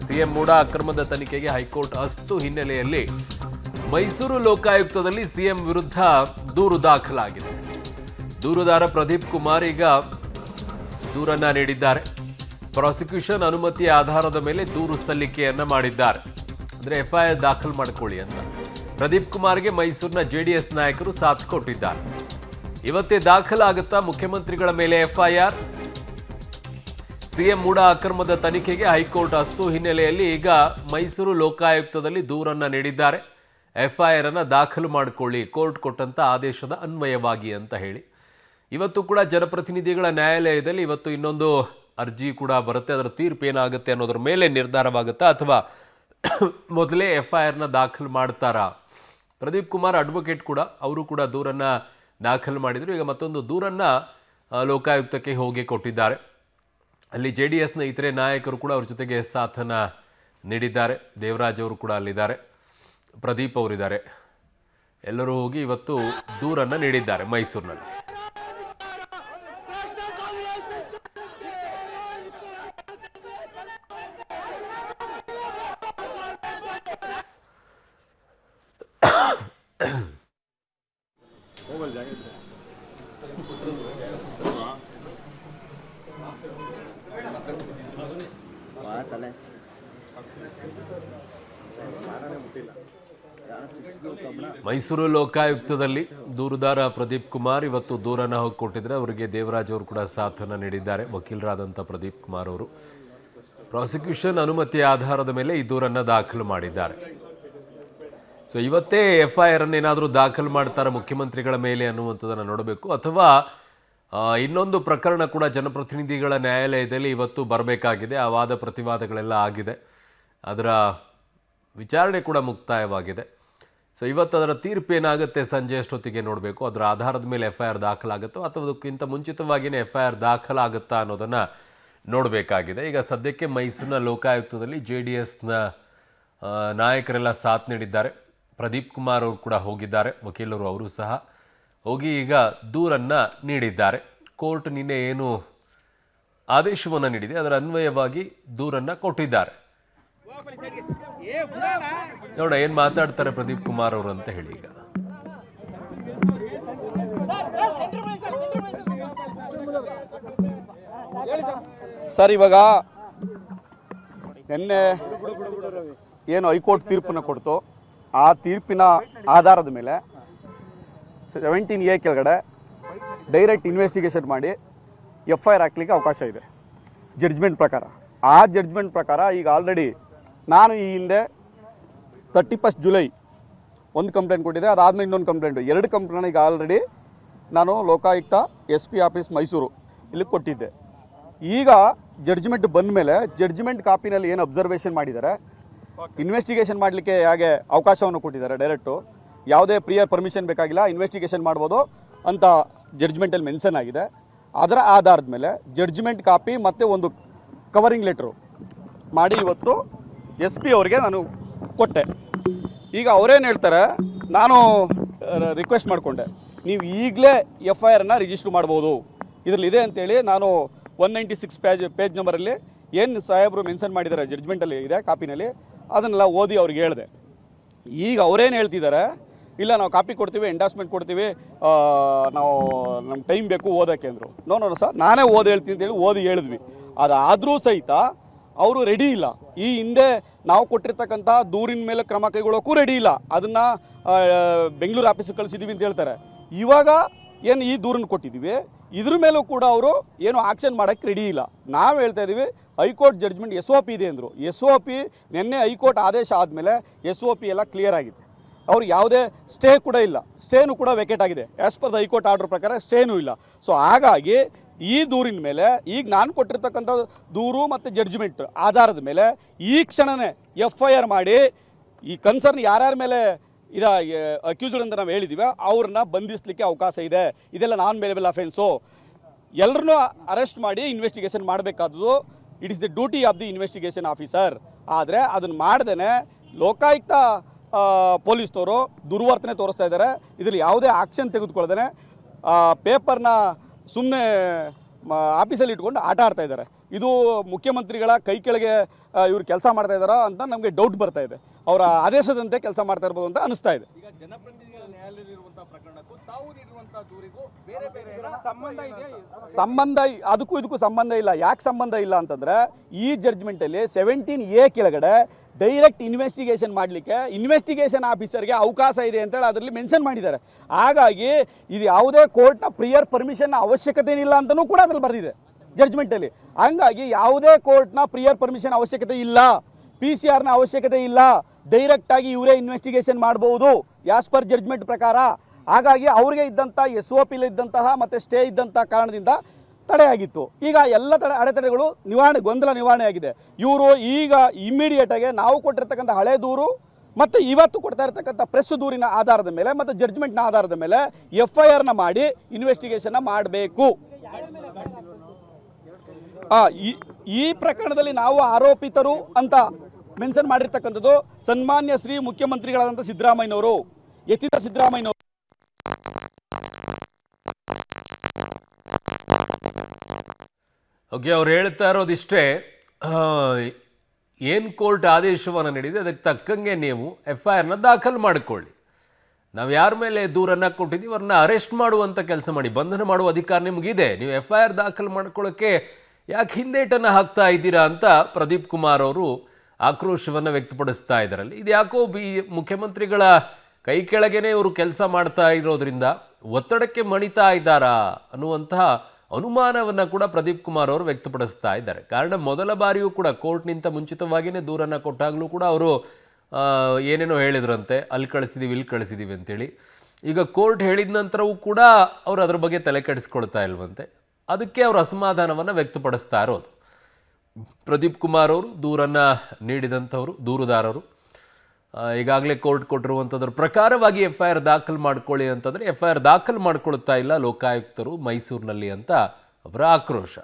CM MUDA ಅಕ್ರಮದ ತನಿಖೆಗೆ high court ಅಸ್ತು ಹಿನ್ನೆಲೆಯಲ್ಲಿ ಮೈಸೂರು ಲೋಕಾಯುಕ್ತದಲ್ಲಿ ಸಿಎಂ ವಿರುದ್ಧ ದೂರು ದಾಖಲಾಗಿದೆ. ದೂರುದಾರ ಪ್ರದೀಪ್ ಕುಮಾರ್ ಈಗ ದೂರನ್ನ ನೀಡಿದ್ದಾರೆ. ಪ್ರಾಸಿಕ್ಯೂಷನ್ ಅನುಮತಿಯ ಆಧಾರದ ಮೇಲೆ ದೂರು ಸಲ್ಲಿಕೆಯನ್ನ ಮಾಡಿದ್ದಾರೆ. ಅಂದ್ರೆ ಎಫ್ಐಆರ್ ದಾಖಲು ಮಾಡಿಕೊಳ್ಳಿ ಅಂತ ಪ್ರದೀಪ್ ಕುಮಾರ್ಗೆ ಮೈಸೂರಿನ ಜೆಡಿಎಸ್ ನಾಯಕರು ಸಾಥ್ ಕೊಟ್ಟಿದ್ದಾರೆ. ಇವತ್ತೇ ದಾಖಲಾಗುತ್ತಾ ಮುಖ್ಯಮಂತ್ರಿಗಳ ಮೇಲೆ ಎಫ್ಐಆರ್? ಸಿಎಂ ಮೂಡಾ ಅಕ್ರಮದ ತನಿಖೆಗೆ ಹೈಕೋರ್ಟ್ ಅಸ್ತು ಹಿನ್ನೆಲೆಯಲ್ಲಿ ಈಗ ಮೈಸೂರು ಲೋಕಾಯುಕ್ತದಲ್ಲಿ ದೂರನ್ನ ನೀಡಿದ್ದಾರೆ. ಎಫ್ಐಆರ್ ಅನ್ನ ದಾಖಲು ಮಾಡಿಕೊಳ್ಳಿ ಕೋರ್ಟ್ ಕೊಟ್ಟಂತ ಆದೇಶದ ಅನ್ವಯವಾಗಿ ಅಂತ ಹೇಳಿ. ಇವತ್ತು ಕೂಡ ಜನಪ್ರತಿನಿಧಿಗಳ ನ್ಯಾಯಾಲಯದಲ್ಲಿ ಇವತ್ತು ಇನ್ನೊಂದು ಅರ್ಜಿ ಕೂಡ ಬರುತ್ತೆ. ಅದರ ತೀರ್ಪು ಏನಾಗುತ್ತೆ ಅನ್ನೋದ್ರ ಮೇಲೆ ನಿರ್ಧಾರವಾಗುತ್ತಾ ಅಥವಾ ಮೊದಲೇ ಎಫ್ಐಆರ್ನ ದಾಖಲು ಮಾಡ್ತಾರಾ? ಪ್ರದೀಪ್ ಕುಮಾರ್ ಅಡ್ವೊಕೇಟ್ ಕೂಡ ಅವರು ಕೂಡ ದೂರನ್ನ ದಾಖಲು ಮಾಡಿದರು. ಈಗ ಮತ್ತೊಂದು ದೂರನ್ನ ಲೋಕಾಯುಕ್ತಕ್ಕೆ ಹೋಗಿ ಕೊಟ್ಟಿದ್ದಾರೆ. ಅಲ್ಲಿ ಜೆಡಿಎಸ್ನ ಇತರೆ ನಾಯಕರು ಕೂಡ ಅವ್ರ ಜೊತೆಗೆ ಸಾಥನ್ನ ನೀಡಿದ್ದಾರೆ. ದೇವರಾಜ್ ಅವರು ಕೂಡ ಅಲ್ಲಿದ್ದಾರೆ, ಪ್ರದೀಪ್ ಅವರಿದ್ದಾರೆ. ಎಲ್ಲರೂ ಹೋಗಿ ಇವತ್ತು ದೂರನ್ನ ನೀಡಿದ್ದಾರೆ ಮೈಸೂರಿನಲ್ಲಿ. ಮೈಸೂರು ಲೋಕಾಯುಕ್ತದಲ್ಲಿ ದೂರುದಾರ ಪ್ರದೀಪ್ ಕುಮಾರ್ ಇವತ್ತು ದೂರನ್ನ ಹೋಗಿ ಕೊಟ್ಟಿದ್ರೆ ಅವರಿಗೆ ದೇವರಾಜ್ ಅವರು ಕೂಡ ಸಾಥನ್ನ ನೀಡಿದ್ದಾರೆ. ವಕೀಲರಾದಂಥ ಪ್ರದೀಪ್ ಕುಮಾರ್ ಅವರು ಪ್ರಾಸಿಕ್ಯೂಷನ್ ಅನುಮತಿಯ ಆಧಾರದ ಮೇಲೆ ಈ ದೂರನ್ನ ದಾಖಲು ಮಾಡಿದ್ದಾರೆ. ಸೊ ಇವತ್ತೇ ಎಫ್ಐಆರ್ ಅನ್ನು ಏನಾದರೂ ದಾಖಲು ಮಾಡ್ತಾರೆ ಮುಖ್ಯಮಂತ್ರಿಗಳ ಮೇಲೆ ಅನ್ನುವಂಥದ್ದನ್ನು ನೋಡಬೇಕು. ಅಥವಾ ಇನ್ನೊಂದು ಪ್ರಕರಣ ಕೂಡ ಜನಪ್ರತಿನಿಧಿಗಳ ನ್ಯಾಯಾಲಯದಲ್ಲಿ ಇವತ್ತು ಬರಬೇಕಾಗಿದೆ. ಆ ವಾದ ಪ್ರತಿವಾದಗಳೆಲ್ಲ ಆಗಿದೆ, ಅದರ ವಿಚಾರಣೆ ಕೂಡ ಮುಕ್ತಾಯವಾಗಿದೆ. ಸೊ ಇವತ್ತು ಅದರ ತೀರ್ಪು ಏನಾಗುತ್ತೆ ಸಂಜೆ ಅಷ್ಟೊತ್ತಿಗೆ ನೋಡಬೇಕು. ಅದರ ಆಧಾರದ ಮೇಲೆ ಎಫ್ಐಆರ್ ದಾಖಲಾಗುತ್ತೋ ಅಥವಾ ಅದಕ್ಕಿಂತ ಮುಂಚಿತವಾಗಿಯೇ ಎಫ್ಐಆರ್ ದಾಖಲಾಗುತ್ತಾ ಅನ್ನೋದನ್ನು ನೋಡಬೇಕಾಗಿದೆ. ಈಗ ಸದ್ಯಕ್ಕೆ ಮೈಸೂರಿನ ಲೋಕಾಯುಕ್ತದಲ್ಲಿ JDSನ ನಾಯಕರೆಲ್ಲ ಸಾಥ್ ನೀಡಿದ್ದಾರೆ. ಪ್ರದೀಪ್ ಕುಮಾರ್ ಅವರು ಕೂಡ ಹೋಗಿದ್ದಾರೆ, ವಕೀಲರು ಅವರು ಸಹ ಹೋಗಿ ಈಗ ದೂರನ್ನು ನೀಡಿದ್ದಾರೆ. ಕೋರ್ಟ್ ನಿನ್ನೆ ಏನು ಆದೇಶವನ್ನು ನೀಡಿದೆ ಅದರ ಅನ್ವಯವಾಗಿ ದೂರನ್ನು ಕೊಟ್ಟಿದ್ದಾರೆ. ನೋಡ ಏನು ಮಾತಾಡ್ತಾರೆ ಪ್ರದೀಪ್ ಕುಮಾರ್ ಅವರು ಅಂತ ಹೇಳಿ. ಈಗ ಸರ್, ಇವಾಗ ನಿನ್ನೆ ಏನು ಹೈಕೋರ್ಟ್ ತೀರ್ಪನ್ನು ಕೊಡ್ತು, ಆ ತೀರ್ಪಿನ ಆಧಾರದ ಮೇಲೆ 17A ಕೆಳಗಡೆ ಡೈರೆಕ್ಟ್ ಇನ್ವೆಸ್ಟಿಗೇಷನ್ ಮಾಡಿ ಎಫ್ಐಆರ್ ಹಾಕ್ಲಿಕ್ಕೆ ಅವಕಾಶ ಇದೆ ಜಡ್ಜ್ಮೆಂಟ್ ಪ್ರಕಾರ. ಆ ಜಡ್ಜ್ಮೆಂಟ್ ಪ್ರಕಾರ ಈಗ ಆಲ್ರೆಡಿ ನಾನು ಈ ಹಿಂದೆ 31 ಜುಲೈ ಒಂದು ಕಂಪ್ಲೇಂಟ್ ಕೊಟ್ಟಿದ್ದೆ, ಅದಾದಮೇಲೆ ಇನ್ನೊಂದು ಕಂಪ್ಲೇಂಟು, 2 ಕಂಪ್ಲೇಂಟ್ ಈಗ ಆಲ್ರೆಡಿ ನಾನು ಲೋಕಾಯುಕ್ತ SP ಆಫೀಸ್ ಮೈಸೂರು ಇಲ್ಲಿ ಕೊಟ್ಟಿದ್ದೆ. ಈಗ ಜಡ್ಜ್ಮೆಂಟ್ ಬಂದ ಮೇಲೆ ಜಡ್ಜ್ಮೆಂಟ್ ಕಾಪಿನಲ್ಲಿ ಏನು ಅಬ್ಸರ್ವೇಷನ್ ಮಾಡಿದ್ದಾರೆ, ಇನ್ವೆಸ್ಟಿಗೇಷನ್ ಮಾಡಲಿಕ್ಕೆ ಹೇಗೆ ಅವಕಾಶವನ್ನು ಕೊಟ್ಟಿದ್ದಾರೆ, ಡೈರೆಕ್ಟು ಯಾವುದೇ ಪ್ರಿಯರ್ ಪರ್ಮಿಷನ್ ಬೇಕಾಗಿಲ್ಲ, ಇನ್ವೆಸ್ಟಿಗೇಷನ್ ಮಾಡ್ಬೋದು ಅಂತ ಜಡ್ಜ್ಮೆಂಟಲ್ಲಿ ಮೆನ್ಷನ್ ಆಗಿದೆ. ಅದರ ಆಧಾರದ ಮೇಲೆ ಜಡ್ಜ್ಮೆಂಟ್ ಕಾಪಿ ಮತ್ತು ಒಂದು ಕವರಿಂಗ್ ಲೆಟ್ರು ಮಾಡಿ ಇವತ್ತು SP ಅವರಿಗೆ ನಾನು ಕೊಟ್ಟೆ. ಈಗ ಅವರೇನು ಹೇಳ್ತಾರೆ, ನಾನು ರಿಕ್ವೆಸ್ಟ್ ಮಾಡಿಕೊಂಡೆ, ನೀವು ಈಗಲೇ FIRನ ರಿಜಿಸ್ಟರ್ ಮಾಡ್ಬೋದು ಇದರಲ್ಲಿ ಇದೆ ಅಂತೇಳಿ. ನಾನು 196 ಪೇಜ್ ನಂಬರಲ್ಲಿ ಏನು ಸಾಹೇಬರು ಮೆನ್ಷನ್ ಮಾಡಿದ್ದಾರೆ ಜಡ್ಜ್ಮೆಂಟಲ್ಲಿ ಇದೆ ಕಾಪಿನಲ್ಲಿ, ಅದನ್ನೆಲ್ಲ ಓದಿ ಅವ್ರಿಗೆ ಹೇಳಿದೆ. ಈಗ ಅವರೇನು ಹೇಳ್ತಿದ್ದಾರೆ, ಇಲ್ಲ ನಾವು ಕಾಪಿ ಕೊಡ್ತೀವಿ, ಎಂಡಾಸ್ಮೆಂಟ್ ಕೊಡ್ತೀವಿ, ನಾವು ನಮ್ಗೆ ಟೈಮ್ ಬೇಕು ಓದೋಕ್ಕೆ ಅಂದರು. ನೋ ಸರ್, ನಾನೇ ಓದಿ ಹೇಳ್ತೀನಿ ಅಂತೇಳಿ ಓದಿ ಹೇಳಿದ್ವಿ. ಅದಾದರೂ ಸಹಿತ ಅವರು ರೆಡಿ ಇಲ್ಲ. ಈ ಹಿಂದೆ ನಾವು ಕೊಟ್ಟಿರ್ತಕ್ಕಂಥ ದೂರಿನ ಮೇಲೆ ಕ್ರಮ ಕೈಗೊಳ್ಳೋಕ್ಕೂ ರೆಡಿ ಇಲ್ಲ. ಅದನ್ನು ಬೆಂಗಳೂರು ಆಫೀಸಿಗೆ ಕಳಿಸಿದ್ದೀವಿ ಅಂತ ಹೇಳ್ತಾರೆ. ಇವಾಗ ಏನು ಈ ದೂರನ್ನು ಕೊಟ್ಟಿದ್ದೀವಿ, ಇದ್ರ ಮೇಲೂ ಕೂಡ ಅವರು ಏನು ಆಕ್ಷನ್ ಮಾಡೋಕ್ಕೆ ರೆಡಿ ಇಲ್ಲ. ನಾವು ಹೇಳ್ತಾ ಇದ್ದೀವಿ, ಹೈಕೋರ್ಟ್ ಜಡ್ಜ್ಮೆಂಟ್ SOP ಇದೆ ಅಂದರು. SOP ನಿನ್ನೆ ಹೈಕೋರ್ಟ್ ಆದೇಶ ಆದಮೇಲೆ SOP ಎಲ್ಲ ಕ್ಲಿಯರ್ ಆಗಿದೆ. ಅವ್ರು ಯಾವುದೇ ಸ್ಟೇ ಕೂಡ ಇಲ್ಲ, ಸ್ಟೇನೂ ಕೂಡ ವೆಕೇಟ್ ಆಗಿದೆ. As per the high court order ಪ್ರಕಾರ ಸ್ಟೇನೂ ಇಲ್ಲ. ಸೊ ಹಾಗಾಗಿ ಈ ದೂರಿನ ಮೇಲೆ ಈಗ ನಾನು ಕೊಟ್ಟಿರ್ತಕ್ಕಂಥ ದೂರು ಮತ್ತು ಜಡ್ಜ್ಮೆಂಟ್ ಆಧಾರದ ಮೇಲೆ ಈ ಕ್ಷಣವೇ FIR ಮಾಡಿ ಈ ಕನ್ಸರ್ನ್ ಯಾರ್ಯಾರ ಮೇಲೆ ಅಕ್ಯೂಸ್ಡ್ ಅಂತ ನಾವು ಹೇಳಿದ್ದೀವಿ ಅವ್ರನ್ನ ಬಂಧಿಸಲಿಕ್ಕೆ ಅವಕಾಶ ಇದೆ. ಇದೆಲ್ಲ ನಾನ್ ಬೇಲೇಬಲ್ ಅಫೆನ್ಸು. ಎಲ್ಲರನ್ನೂ ಅರೆಸ್ಟ್ ಮಾಡಿ ಇನ್ವೆಸ್ಟಿಗೇಷನ್ ಮಾಡಬೇಕಾದ್ದು it is the duty of the investigation officer. ಆದರೆ ಅದನ್ನು ಮಾಡ್ದೇ ಲೋಕಾಯುಕ್ತ ಪೊಲೀಸ್ನವರು ದುರ್ವರ್ತನೆ ತೋರಿಸ್ತಾ ಇದ್ದಾರೆ. ಇದರಲ್ಲಿ ಯಾವುದೇ ಆಕ್ಷನ್ ತೆಗೆದುಕೊಳ್ಳದೇ ಪೇಪರ್ನ ಸುಮ್ಮನೆ ಆಫೀಸಲ್ಲಿ ಇಟ್ಕೊಂಡು ಆಟ ಆಡ್ತಾ ಇದ್ದಾರೆ. ಇದು ಮುಖ್ಯಮಂತ್ರಿಗಳ ಕೈ ಕೆಳಗೆ ಇವರು ಕೆಲಸ ಮಾಡ್ತಾ ಇದ್ದಾರಾ ಅಂತ ನಮಗೆ ಡೌಟ್ ಬರ್ತಾ ಇದೆ. ಅವರ ಆದೇಶದಂತೆ ಕೆಲಸ ಮಾಡ್ತಾ ಇರ್ಬೋದು ಅಂತ ಅನಿಸ್ತಾ ಇದೆ. ಈಗ ಜನಪ್ರತಿನಿಧಿಗಳ ನ್ಯಾಯಾಲಯದಲ್ಲಿರುವಂತಹ ಪ್ರಕರಣಕ್ಕೂ ತಾವು ನೀಡಿರುವಂತಹ ದೂರಿಗೂ ಬೇರೆ ಬೇರೆ ಸಂಬಂಧ ಇದೆಯಾ? ಸಂಬಂಧ ಅದಕ್ಕೂ ಇದಕ್ಕೂ ಸಂಬಂಧ ಇಲ್ಲ. ಯಾಕೆ ಸಂಬಂಧ ಇಲ್ಲ ಅಂತಂದ್ರೆ ಈ ಜಡ್ಜ್ಮೆಂಟಲ್ಲಿ 17A ಕೆಳಗಡೆ ಡೈರೆಕ್ಟ್ ಇನ್ವೆಸ್ಟಿಗೇಷನ್ ಮಾಡಲಿಕ್ಕೆ ಇನ್ವೆಸ್ಟಿಗೇಷನ್ ಆಫೀಸರ್ಗೆ ಅವಕಾಶ ಇದೆ ಅಂತೇಳಿ ಅದರಲ್ಲಿ ಮೆನ್ಷನ್ ಮಾಡಿದ್ದಾರೆ. ಹಾಗಾಗಿ ಇದು ಯಾವುದೇ ಕೋರ್ಟ್ನ ಪ್ರಿಯರ್ ಪರ್ಮಿಷನ್ ಅವಶ್ಯಕತೆ ಇಲ್ಲ ಅಂತಲೂ ಕೂಡ ಅದ್ರಲ್ಲಿ ಬರೆದಿದೆ ಜಡ್ಜ್ಮೆಂಟಲ್ಲಿ. ಹಂಗಾಗಿ ಯಾವುದೇ ಕೋರ್ಟ್ನ ಪ್ರಿಯರ್ ಪರ್ಮಿಷನ್ ಅವಶ್ಯಕತೆ ಇಲ್ಲ, PCR ನ ಅವಶ್ಯಕತೆ ಇಲ್ಲ, ಡೈರೆಕ್ಟಾಗಿ ಇವರೇ ಇನ್ವೆಸ್ಟಿಗೇಷನ್ ಮಾಡಬಹುದು ಆಸ್ ಪರ್ ಜಡ್ಜ್ಮೆಂಟ್ ಪ್ರಕಾರ. ಹಾಗಾಗಿ ಅವ್ರಿಗೆ ಇದ್ದಂಥ SOP ಇದ್ದಂತಹ ಮತ್ತು ಸ್ಟೇ ಇದ್ದಂಥ ಕಾರಣದಿಂದ ತಡೆಯಾಗಿತ್ತು. ಈಗ ಎಲ್ಲ ಅಡೆತಡೆಗಳು ಗೊಂದಲ ನಿವಾರಣೆ ಆಗಿದೆ. ಇವರು ಈಗ ಇಮ್ಮಿಡಿಯೇಟಾಗಿ ನಾವು ಕೊಟ್ಟಿರ್ತಕ್ಕಂಥ ಹಳೆ ದೂರು ಮತ್ತು ಇವತ್ತು ಕೊಡ್ತಾ ಇರ್ತಕ್ಕಂಥ ಪ್ರೆಸ್ ದೂರಿನ ಆಧಾರದ ಮೇಲೆ ಮತ್ತು ಜಡ್ಜ್ಮೆಂಟ್ನ ಆಧಾರದ ಮೇಲೆ FIRನ ಮಾಡಿ ಇನ್ವೆಸ್ಟಿಗೇಷನ್ನ ಮಾಡಬೇಕು. ಈ ಪ್ರಕರಣದಲ್ಲಿ ನಾವು ಆರೋಪಿತರು ಅಂತ ಮೆನ್ಷನ್ ಮಾಡಿರ್ತಕ್ಕಂಥದ್ದು ಸನ್ಮಾನ್ಯ ಶ್ರೀ ಮುಖ್ಯಮಂತ್ರಿಗಳಾದಂಥ ಸಿದ್ದರಾಮಯ್ಯನವರು, ಯತೀಂದ್ರ ಸಿದ್ದರಾಮಯ್ಯನವರು. ಓಕೆ, ಅವ್ರು ಹೇಳ್ತಾ ಇರೋದಿಷ್ಟೇ, ಏನು ಕೋರ್ಟ್ ಆದೇಶವನ್ನು ನೀಡಿದೆ ಅದಕ್ಕೆ ತಕ್ಕಂಗೆ ನೀವು FIRನ ದಾಖಲು ಮಾಡಿಕೊಳ್ಳಿ. ನಾವು ಯಾರ ಮೇಲೆ ದೂರನ್ನು ಕೊಟ್ಟಿದ್ದೀವಿ ಅವ್ರನ್ನ ಅರೆಸ್ಟ್ ಮಾಡುವಂಥ ಕೆಲಸ ಮಾಡಿ, ಬಂಧನ ಮಾಡುವ ಅಧಿಕಾರ ನಿಮಗಿದೆ. ನೀವು FIR ದಾಖಲು ಮಾಡ್ಕೊಳ್ಳೋಕ್ಕೆ ಯಾಕೆ ಹಿಂದೇಟನ್ನು ಹಾಕ್ತಾ ಇದ್ದೀರಾ ಅಂತ ಪ್ರದೀಪ್ ಕುಮಾರ್ ಅವರು ಆಕ್ರೋಶವನ್ನು ವ್ಯಕ್ತಪಡಿಸ್ತಾ ಇದ್ದಾರಲ್ಲಿ. ಇದು ಯಾಕೋ ಮುಖ್ಯಮಂತ್ರಿಗಳ ಕೈ ಕೆಳಗೇನೆ ಇವರು ಕೆಲಸ ಮಾಡ್ತಾ ಇರೋದ್ರಿಂದ ಒತ್ತಡಕ್ಕೆ ಮಣಿತಾ ಇದ್ದಾರಾ ಅನ್ನುವಂತಹ ಅನುಮಾನವನ್ನು ಕೂಡ ಪ್ರದೀಪ್ ಕುಮಾರ್ ಅವರು ವ್ಯಕ್ತಪಡಿಸ್ತಾ ಇದ್ದಾರೆ. ಕಾರಣ ಮೊದಲ ಬಾರಿಯೂ ಕೂಡ ಕೋರ್ಟ್ನಿಂತ ಮುಂಚಿತವಾಗಿಯೇ ದೂರನ್ನು ಕೊಟ್ಟಾಗಲೂ ಕೂಡ ಅವರು ಏನೇನೋ ಹೇಳಿದ್ರಂತೆ, ಅಲ್ಲಿ ಕಳಿಸಿದ್ದೀವಿ ಇಲ್ಲಿ ಕಳಿಸಿದ್ದೀವಿ ಅಂತೇಳಿ. ಈಗ ಕೋರ್ಟ್ ಹೇಳಿದ ನಂತರವೂ ಕೂಡ ಅವರು ಅದ್ರ ಬಗ್ಗೆ ತಲೆ ಕೆಡಿಸ್ಕೊಳ್ತಾ ಇಲ್ವಂತೆ. ಅದಕ್ಕೆ ಅವರು ಅಸಮಾಧಾನವನ್ನು ವ್ಯಕ್ತಪಡಿಸ್ತಾ ಇರೋದು. ಪ್ರದೀಪ್ ಕುಮಾರ್ ಅವರು ದೂರನ್ನು ನೀಡಿದಂಥವರು ದೂರುದಾರರು ಈಗಾಗಲೇ ಕೋರ್ಟ್ ಕೊಟ್ಟಿರುವಂಥದ್ರ ಪ್ರಕಾರವಾಗಿ FIR ದಾಖಲು ಮಾಡ್ಕೊಳ್ಳಿ ಅಂತಂದರೆ FIR ದಾಖಲು ಮಾಡ್ಕೊಳ್ತಾ ಇಲ್ಲ ಲೋಕಾಯುಕ್ತರು ಮೈಸೂರಿನಲ್ಲಿ ಅಂತ ಅವರ ಆಕ್ರೋಶ.